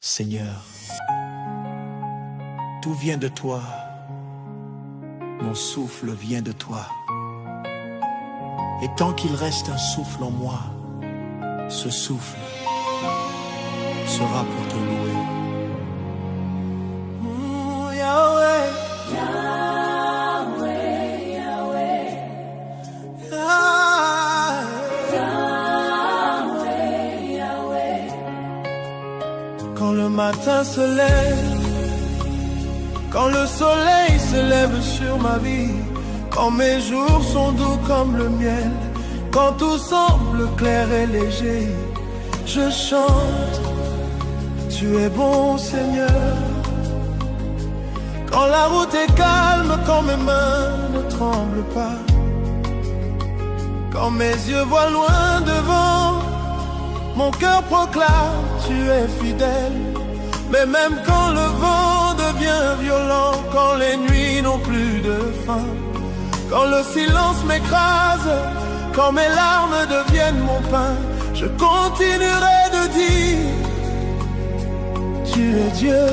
Seigneur, tout vient de toi, mon souffle vient de toi. Et tant qu'il reste un souffle en moi, ce souffle sera pour te louer. Yahweh, Yahweh, Yahweh, Yahweh, Yahweh. Quand le matin se lève, quand le soleil se lève sur ma vie, quand mes jours sont doux comme le miel, quand tout semble clair et léger, je chante, tu es bon Seigneur. Quand la route est calme, quand mes mains ne tremblent pas, quand mes yeux voient loin devant, mon cœur proclame, tu es fidèle. Mais même quand le vent devient violent, quand les nuits n'ont plus de fin, quand le silence m'écrase, quand mes larmes deviennent mon pain, je continuerai de dire, tu es Dieu.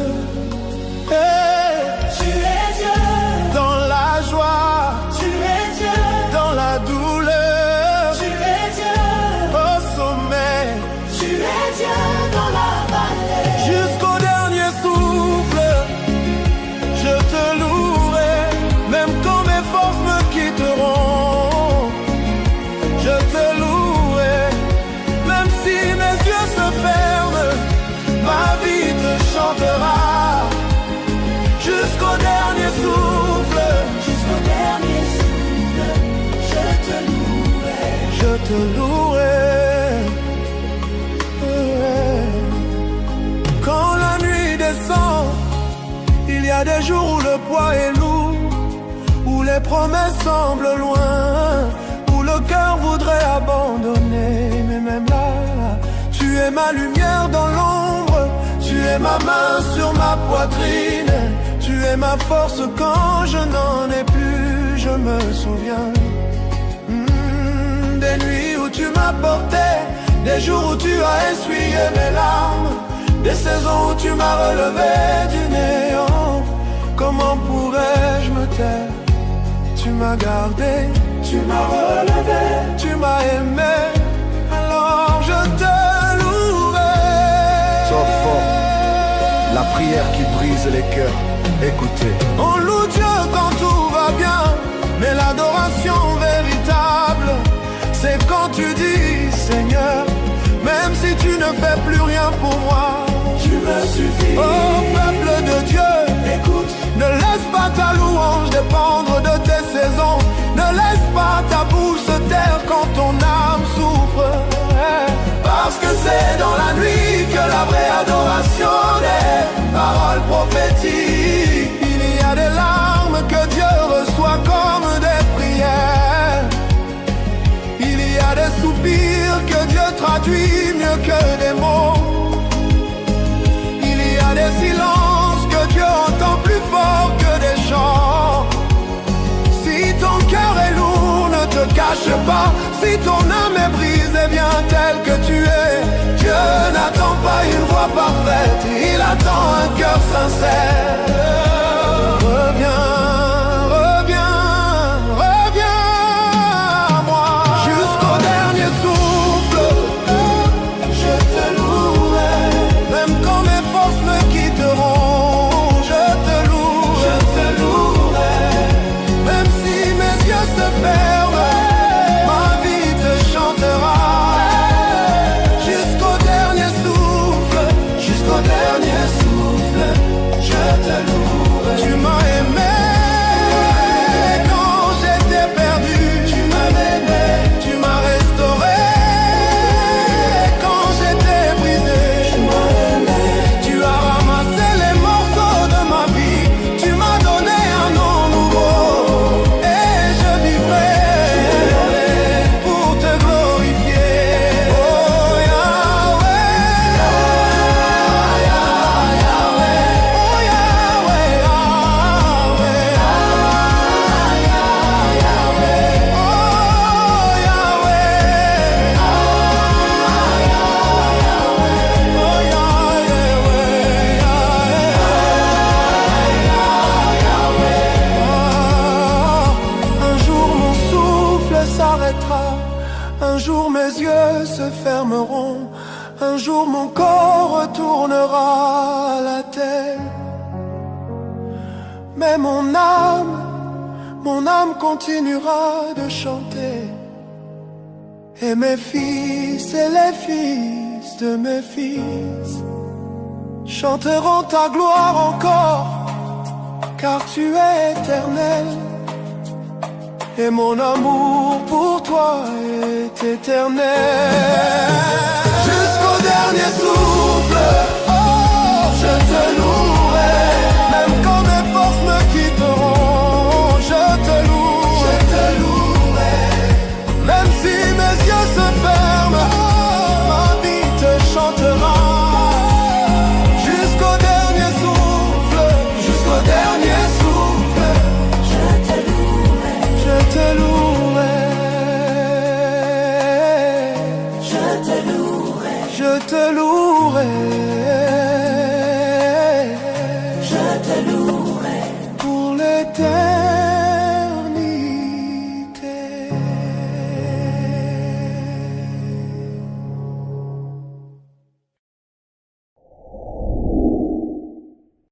Hey, Tu es Dieu, dans la joie, tu es Dieu, dans la douleur, tu es Dieu, au sommet, tu es Dieu dans la vallée. jusqu'au dernier souffle, je te louerai, même quand mes forces me quitteront. Je te louerai, même si mes yeux se ferment, ma vie te chantera. Jusqu'au dernier souffle, Jusqu'au dernier souffle, je te louerai. je te louerai. Quand la nuit descend, il y a des jours où le poids est lourd, où les promesses semblent loin, où le cœur voudrait abandonner. Mais même là, tu es ma lumière dans l'ombre, tu es ma main sur ma poitrine, tu es ma force quand je n'en ai plus, je me souviens. Des nuits où tu m'as porté, des jours où tu as essuyé mes larmes, des saisons où tu m'as relevé du néant. Comment pourrais-je me taire? Tu m'as gardé, tu m'as relevé, tu m'as aimé, alors je te louerai. Sois fort, la prière qui brise les cœurs, écoutez. On loue Dieu quand tout va bien, mais l'adoration véritable, c'est quand tu dis Seigneur, même si tu ne fais plus rien pour moi, Tu me suffis. oh peuple de Dieu, Écoute, ne laisse pas ta louange dépendre de tes saisons, ne laisse pas ta bouche se taire quand ton âme souffre, parce que c'est dans la nuit que la vraie adoration des paroles prophétiques. il y a des larmes que Dieu reçoit comme des prières, il y a des soupirs que Dieu traduit mieux que des mots, il y a des silences que Dieu entend plus fort que des chants. Si ton cœur est lourd, ne te cache pas, si ton âme est brisée, viens tel que tu es. Dieu n'attend pas une voix parfaite, il attend un cœur sincère. Reviens, reviens, reviens à moi. Jusqu'au dernier souffle, Je te louerai, même quand mes forces me quitteront, je te louerai. je te louerai. Même si mes yeux se ferment, ma vie te chantera. Jusqu'au dernier souffle, Jusqu'au dernier souffle, je te louerai. jour mon corps retournera à la terre, mais mon âme continuera de chanter. Et mes fils et les fils de mes fils chanteront ta gloire encore, car tu es éternel. Et mon amour pour toi est éternel. Jusqu'au dernier souffle, oh, je te louerai. Même quand mes forces me quitteront, je te louerai. Je te louerai. Même si mes yeux se ferment, ma vie te chantera. Jusqu'au dernier souffle, jusqu'au dernier souffle, je te louerai. Je te louerai. Je te louerai. Je te louerai.